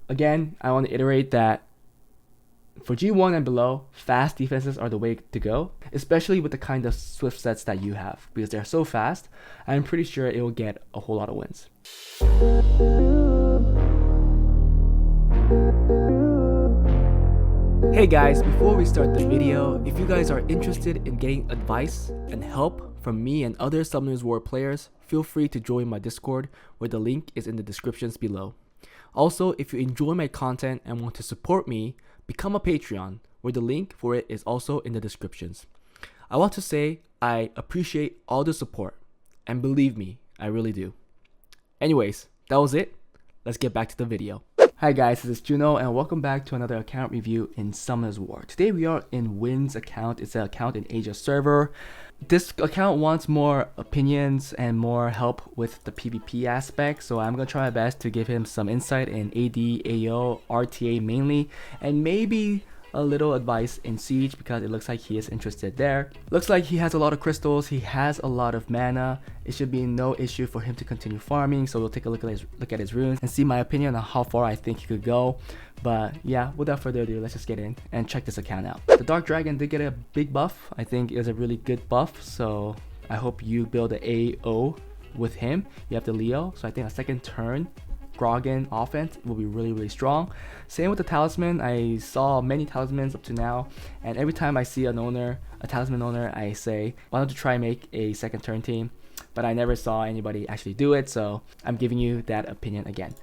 Again, I want to iterate that for G1 and below, fast defenses are the way to go, especially with the kind of Swift sets that you have, because they're so fast. I'm pretty sure it will get a whole lot of wins. Hey guys, before we start the video, if you guys are interested in getting advice and help from me and other Summoners War players, feel free to join my Discord, where the link is in the descriptions below. Also, if you enjoy my content and want to support me, become a Patreon, where the link for it is also in the descriptions. I want to say I appreciate all the support, and believe me, I really do. Anyways, that was it. Let's get back to the video. Hi guys, this is Juno and welcome back to another account review in Summoners War. Today we are in Wynn's account. It's an account in Asia server. This account wants more opinions and more help with the PvP aspect, so I'm gonna try my best to give him some insight in AD, AO, RTA mainly, and maybe a little advice in Siege because it looks like he is interested there. Looks like he has a lot of crystals, he has a lot of mana. It should be no issue for him to continue farming, so we'll take a look at his runes and see my opinion on how far I think he could go. But yeah, without further ado, let's just get in and check this account out. The Dark Dragon did get a big buff. I think it was a really good buff, so I hope you build an AO with him. You have the Leo, so I think a second turn Grogan offense will be really strong. Same with the talisman. I saw many talismans up to now, and every time I see a talisman owner, I say, why don't you try and make a second turn team? But I never saw anybody actually do it, so I'm giving you that opinion again.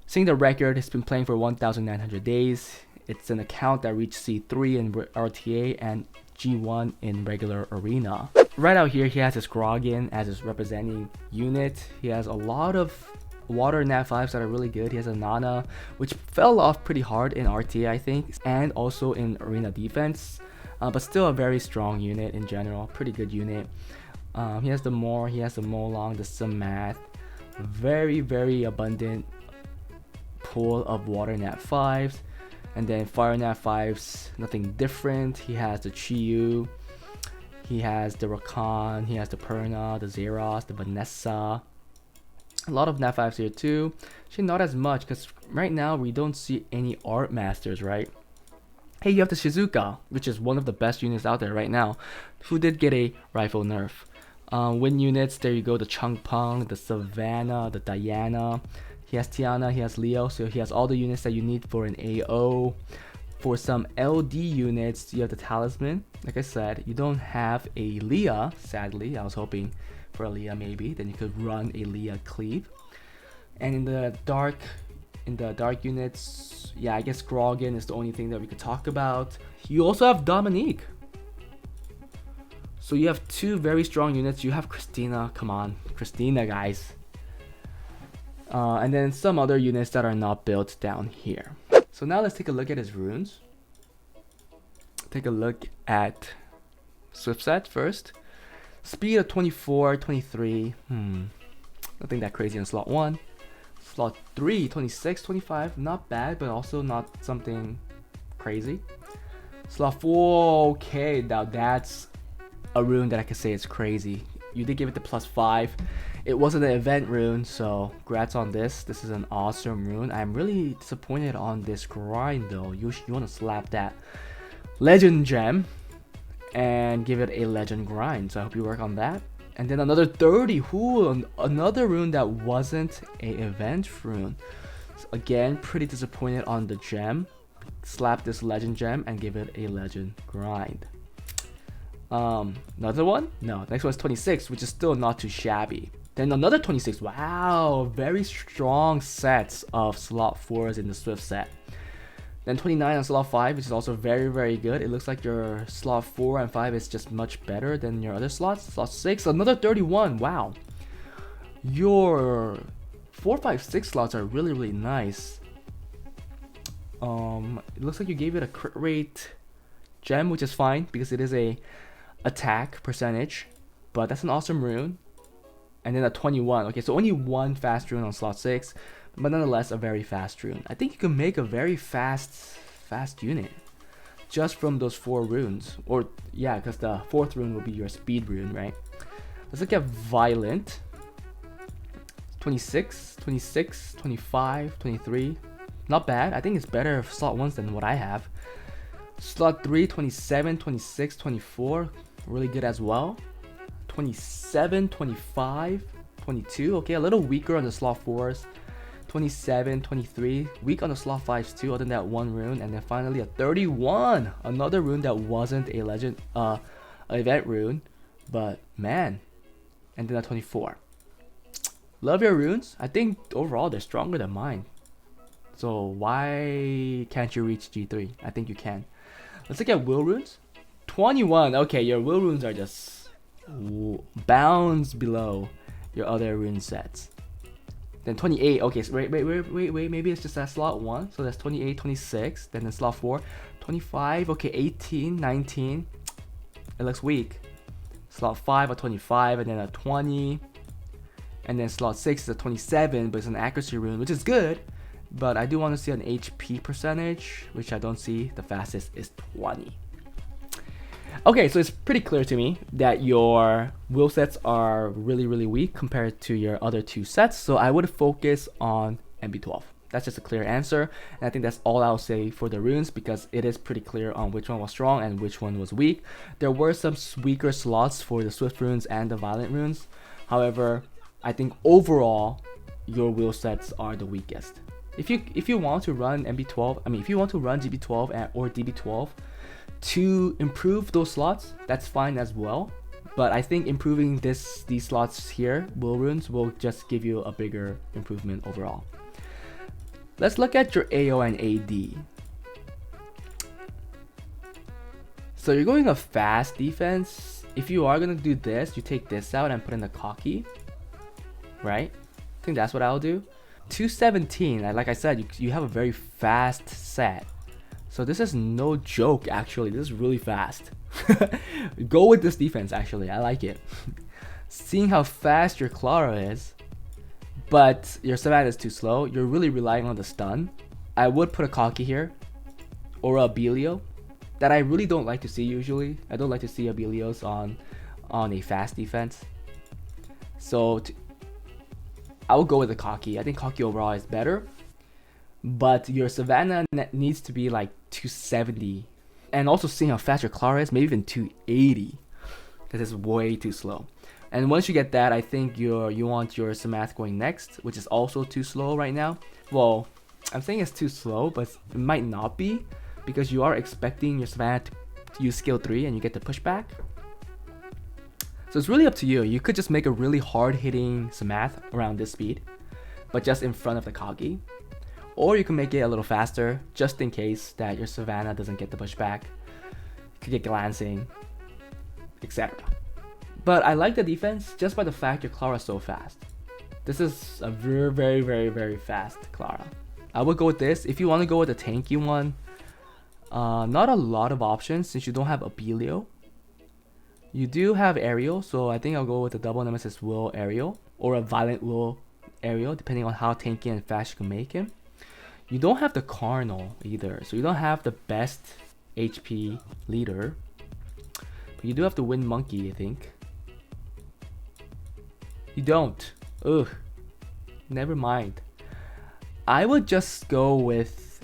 Seeing the record, it's been playing for 1,900 days. It's an account that reached C3 in RTA and G1 in regular arena. Right out here, he has his Grogan as his representing unit. He has a lot of water nat 5s that are really good. He has a Nana, which fell off pretty hard in RTA, I think, and also in arena defense, but still a very strong unit in general. Pretty good unit. He has the Moor, he has the Molong, the Samath. Very abundant pool of water nat 5s, and then fire nat 5s, nothing different. He has the Chiyu, he has the Rakan, he has the Perna, the Zeros, the Vanessa. A lot of nat 5s here too. Actually not as much because right now we don't see any art masters, right? Hey, you have the Shizuka, which is one of the best units out there right now, who did get a rifle nerf. Win units, there you go, the Changpeng, the Savannah, the Diana. He has Tiana, he has Leo, so he has all the units that you need for an AO. For some LD units, you have the Talisman. Like I said, you don't have a Leah, sadly. I was hoping for a Leah maybe, then you could run a Leah cleave. And in the dark units, yeah, I guess Grogan is the only thing that we could talk about. You also have Dominique, so you have two very strong units. You have Christina, come on, Christina guys, and then some other units that are not built down here. So now let's take a look at his runes. Take a look at Swift set first. Speed of 24, 23, nothing that crazy on slot 1. Slot 3, 26, 25, not bad, but also not something crazy. Slot 4, okay, now that's a rune that I can say is crazy. You did give it the +5. It wasn't an event rune, so congrats on this. This is an awesome rune. I'm really disappointed on this grind though. You want to slap that legend gem and give it a legend grind, so I hope you work on that. And then another 30, another rune that wasn't a event rune. So again, pretty disappointed on the gem. Slap this legend gem and give it a legend grind. Another one? No, next one's 26, which is still not too shabby. Then another 26, wow, very strong sets of slot 4s in the Swift set. Then 29 on slot 5, which is also very good. It looks like your slot 4 and 5 is just much better than your other slots. Slot 6, another 31, wow. Your 4, 5, 6 slots are really nice. It looks like you gave it a crit rate gem, which is fine because it is a attack percentage, but that's an awesome rune. And then a 21, okay, so only one fast rune on slot 6, but nonetheless a very fast rune. I think you can make a very fast unit just from those 4 runes, or yeah, because the 4th rune will be your speed rune, right? Let's look at Violent. 26, 26, 25, 23, Not bad. I think it's better for slot 1s than what I have. Slot 3, 27, 26, 24. Really good as well. 27, 25, 22. Okay, a little weaker on the slot 4s. 27, 23. Weak on the slot 5s too, other than that one rune. And then finally a 31. Another rune that wasn't a legend, event rune. But man. And then a 24. Love your runes. I think overall they're stronger than mine. So why can't you reach G3? I think you can. Let's look at will runes. 21. Okay, your will runes are just bounds below your other rune sets. Then 28. Okay, so wait. Maybe it's just that slot 1. So that's 28, 26. Then in slot 4, 25. Okay, 18, 19. It looks weak. Slot 5 a 25, and then a 20. And then slot 6 is a 27, but it's an accuracy rune, which is good. But I do want to see an HP percentage, which I don't see. The fastest is 20. Okay, so it's pretty clear to me that your will sets are really, really weak compared to your other 2 sets. So I would focus on MB12. That's just a clear answer. And I think that's all I'll say for the runes, because it is pretty clear on which one was strong and which one was weak. There were some weaker slots for the Swift runes and the Violent runes. However, I think overall, your will sets are the weakest. If you want to run MB12, if you want to run GB12 or DB12 to improve those slots, that's fine as well. But I think improving these slots here, will runes, will just give you a bigger improvement overall. Let's look at your AO and AD. So you're going a fast defense. If you are going to do this, you take this out and put in the cocky, right? I think that's what I'll do. 217, like I said, you have a very fast set. So this is no joke, actually. This is really fast. Go with this defense, actually. I like it. Seeing how fast your Clara is, but your Savannah is too slow, you're really relying on the stun. I would put a cocky here, or a Belio, that I really don't like to see usually. I don't like to see a Belios on a fast defense. So I will go with the cocky. I think cocky overall is better. But your Savannah needs to be like 270. And also seeing how fast your Clara is, maybe even 280. This is way too slow. And once you get that, I think you want your Samath going next, which is also too slow right now. Well, I'm saying it's too slow, but it might not be, because you are expecting your Savannah to use skill 3 and you get the pushback. So it's really up to you. You could just make a really hard-hitting Samath around this speed, but just in front of the Kagi. Or you can make it a little faster, just in case that your Savannah doesn't get the pushback. You could get glancing, etc. But I like the defense just by the fact your Clara is so fast. This is a very fast Clara. I would go with this. If you want to go with a tanky one, not a lot of options since you don't have Abelio. You do have Aerial, so I think I'll go with a double Nemesis Will Aerial, or a Violent Will Aerial, depending on how tanky and fast you can make him. You don't have the Carnal either, so you don't have the best HP leader. But you do have the Wind Monkey, I think. You don't. Ugh. Never mind. I would just go with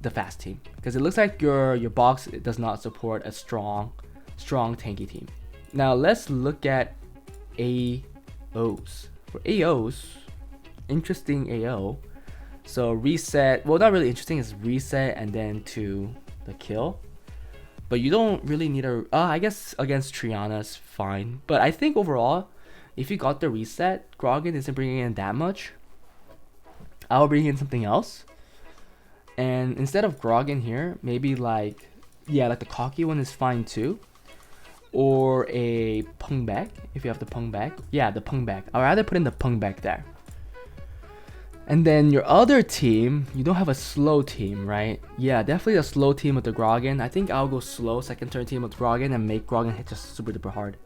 the fast team, because it looks like your box does not support a strong tanky team. Now let's look at AOs. For AOs, interesting AO. So reset, well, not really interesting, it's reset and then to the kill. But you don't really need a, I guess against Triana's fine. But I think overall, if you got the reset, Grogan isn't bringing in that much. I'll bring in something else. And instead of Grogan here, maybe like, yeah, like the cocky one is fine too. Or a Pung back, if you have the Pung back. Yeah, the Pung back. I'd rather put in the Pung back there. And then your other team, you don't have a slow team, right? Yeah, definitely a slow team with the Grogan. I think I'll go slow second turn team with Grogan and make Grogan hit just super duper hard.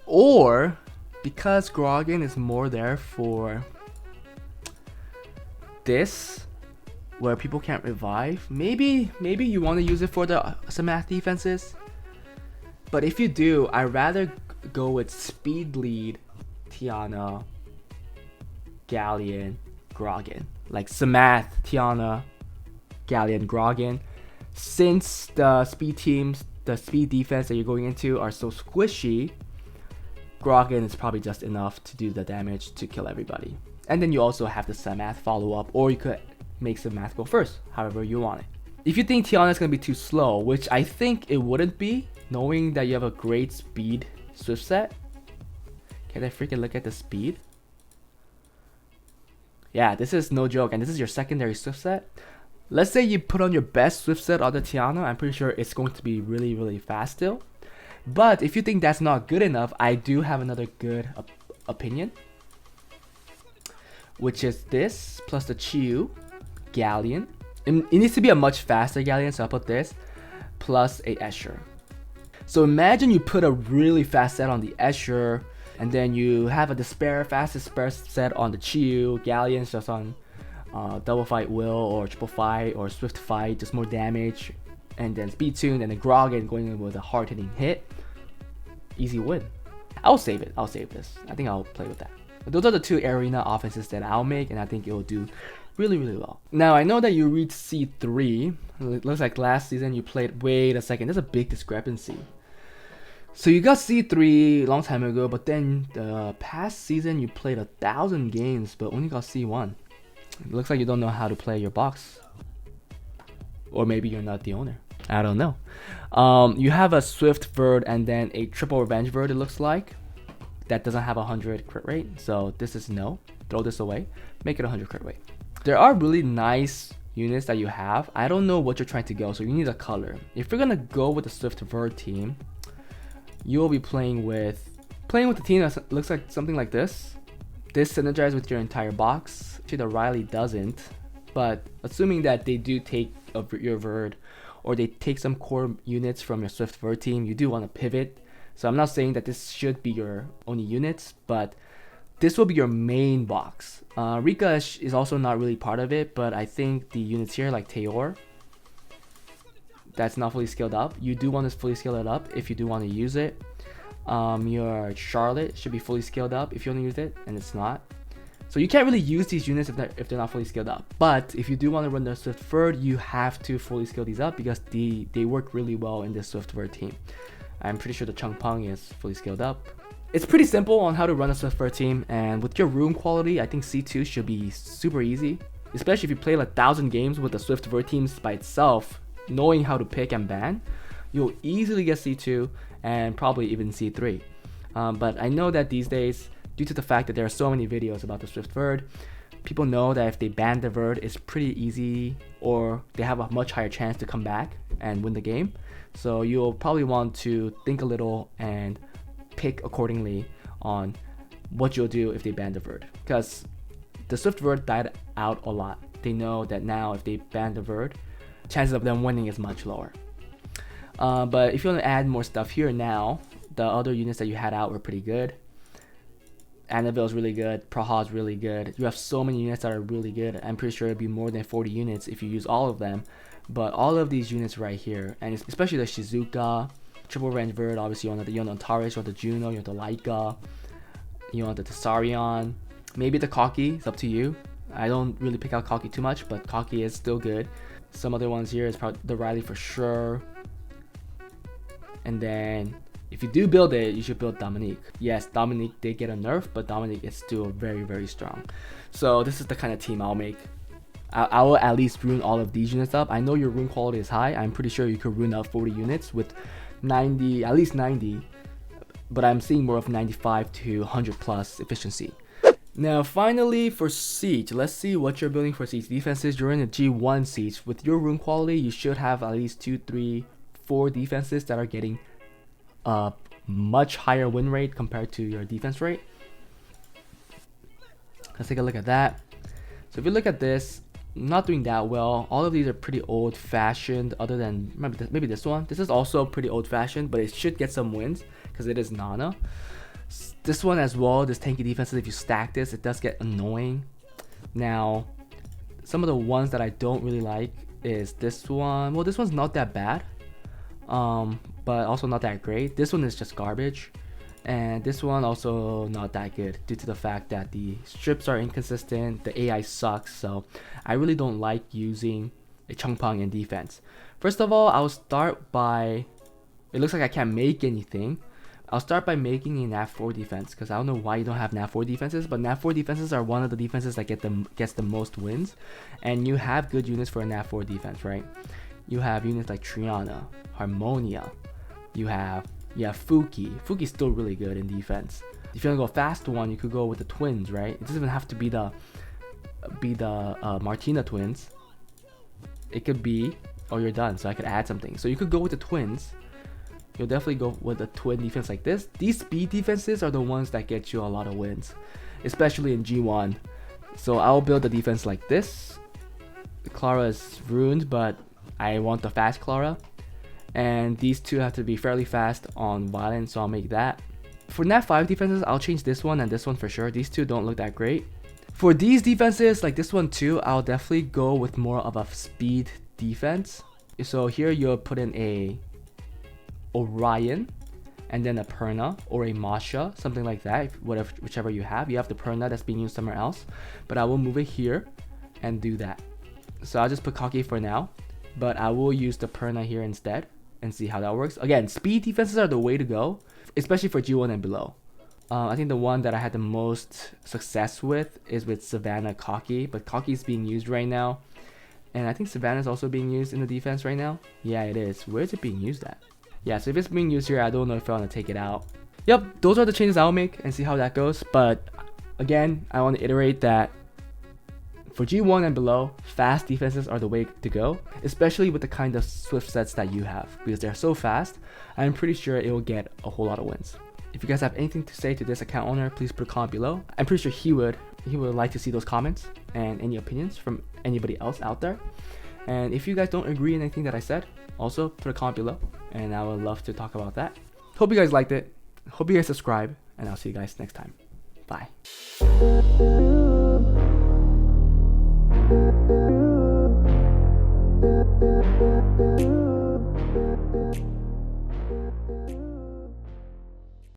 Or, because Grogan is more there for this, where people can't revive, maybe you want to use it for the Samath defenses. But if you do, I'd rather go with Speed Lead, Tiana, Galleon, Grogan. Like Samath, Tiana, Galleon, Grogan. Since the speed teams, the speed defense that you're going into are so squishy, Grogan is probably just enough to do the damage to kill everybody. And then you also have the Samath follow up, or you could make Samath go first, however you want it. If you think Tiana is going to be too slow, which I think it wouldn't be, knowing that you have a great speed Swift set. Can I freaking look at the speed? Yeah, this is no joke, and this is your secondary Swift set. Let's say you put on your best Swift set on the Tiana, I'm pretty sure it's going to be really, really fast still. But if you think that's not good enough, I do have another good opinion, which is this plus the Chiyu Galleon. It needs to be a much faster Galleon, so I'll put this plus a Escher. So imagine you put a really fast set on the Escher, and then you have a fast despair set on the Chiyu Galleons, just on double fight will or triple fight or swift fight, just more damage, and then speed tune, and then Grogan going in with a hard hitting hit. Easy win. I'll save it. I'll save this. I think I'll play with that. But those are the two arena offenses that I'll make, and I think it will do really, really well. Now, I know that you reached C3. It looks like last season you played, wait a second, there's a big discrepancy. So you got C3 a long time ago, but then the past season you played 1,000 games, but only got C1. It looks like you don't know how to play your box. Or maybe you're not the owner. I don't know. You have a Swift Verd and then a triple Revenge Verd, it looks like. That doesn't have 100 crit rate, so this is no. Throw this away. Make it 100 crit rate. There are really nice units that you have. I don't know what you're trying to go, so you need a color. If you're gonna go with the Swift Verd team, you will be playing with a team that looks like something like this. This synergizes with your entire box. Actually, the Riley doesn't, but assuming that they do take your Verd, or they take some core units from your Swift Verd team, you do want to pivot. So I'm not saying that this should be your only units, but this will be your main box. Rika is also not really part of it, but I think the units here like Teor, that's not fully scaled up. You do want to fully scale it up if you do want to use it. Your Charlotte should be fully scaled up if you want to use it, and it's not. So you can't really use these units if they're not fully scaled up. But if you do want to run the Swift Verd, you have to fully scale these up because they work really well in this Swift Verd team. I'm pretty sure the Chung Pang is fully scaled up. It's pretty simple on how to run a Swift Verd team, and with your rune quality, I think C2 should be super easy. Especially if you play like 1,000 games with the Swift Verd teams by itself, knowing how to pick and ban, you'll easily get C2 and probably even C3. But I know that these days, due to the fact that there are so many videos about the Swift Verd, people know that if they ban the Verd, it's pretty easy, or they have a much higher chance to come back and win the game. So you'll probably want to think a little and pick accordingly on what you'll do if they ban the Verd. Because the Swift Verd died out a lot. They know that now if they ban the Verd, chances of them winning is much lower. But if you want to add more stuff here now, the other units that you had out were pretty good. Annabelle's really good, Praha's really good. You have so many units that are really good. I'm pretty sure it'd be more than 40 units if you use all of them. But all of these units right here, and especially the Shizuka, Triple Range Verd, obviously you want the Antares, you want the Juno, you want the Laika, you want the Tessarion, maybe the Koki, it's up to you. I don't really pick out Koki too much, but Koki is still good. Some other ones here is probably the Riley for sure. And then if you do build it, you should build Dominique. Yes, Dominique did get a nerf, but Dominique is still very, very strong. So this is the kind of team I'll make. I will at least rune all of these units up. I know your rune quality is high. I'm pretty sure you could rune up 40 units with 90, at least 90. But I'm seeing more of 95 to 100 plus efficiency. Now finally for Siege, let's see what you're building for Siege defenses. You're in the G1 Siege. With your rune quality, you should have at least 2, 3, 4 defenses that are getting a much higher win rate compared to your defense rate. Let's take a look at that. So if you look at this, not doing that well. All of these are pretty old-fashioned, other than maybe this one. This is also pretty old-fashioned, but it should get some wins because it is Nana. This one as well, this tanky defenses, if you stack this, it does get annoying. Now, some of the ones that I don't really like is this one. Well, this one's not that bad, but also not that great. This one is just garbage. And this one also not that good due to the fact that the strips are inconsistent, the AI sucks, so I really don't like using a Changpang in defense. First of all, I'll start by, it looks like I can't make anything. I'll start by making a Nat 4 defense, because I don't know why you don't have Nat 4 defenses, but Nat 4 defenses are one of the defenses that gets the most wins, and you have good units for a Nat 4 defense, right? You have units like Triana, Harmonia, you have Fuki. Fuki's still really good in defense. If you want to go fast one, you could go with the twins, right? It doesn't even have to be the Martina twins. It could be, oh, you're done, so I could add something. So you could go with the twins. You'll definitely go with a twin defense like this. These speed defenses are the ones that get you a lot of wins, especially in G1. So I'll build a defense like this. Clara is ruined, but I want the fast Clara. And these two have to be fairly fast on Violent, so I'll make that. For Nat 5 defenses, I'll change this one and this one for sure. These two don't look that great. For these defenses, like this one too, I'll definitely go with more of a speed defense. So here you'll put in a Orion, and then a Perna or a Masha, something like that. Whichever you have the Perna that's being used somewhere else, but I will move it here and do that. So I'll just put Kaki for now, but I will use the Perna here instead and see how that works. Again, speed defenses are the way to go, especially for G1 and below. I think the one that I had the most success with is with Savannah Kaki, but Kaki is being used right now, and I think Savannah is also being used in the defense right now. Yeah, it is. Where is it being used at? Yeah, so if it's being used here, I don't know if I want to take it out. Yep, those are the changes I'll make and see how that goes. But again, I want to iterate that for G1 and below, fast defenses are the way to go, especially with the kind of Swift sets that you have, because they're so fast. I'm pretty sure it will get a whole lot of wins. If you guys have anything to say to this account owner, please put a comment below. I'm pretty sure he would like to see those comments and any opinions from anybody else out there. And if you guys don't agree in anything that I said, also put a comment below, and I would love to talk about that. Hope you guys liked it. Hope you guys subscribe, and I'll see you guys next time. Bye.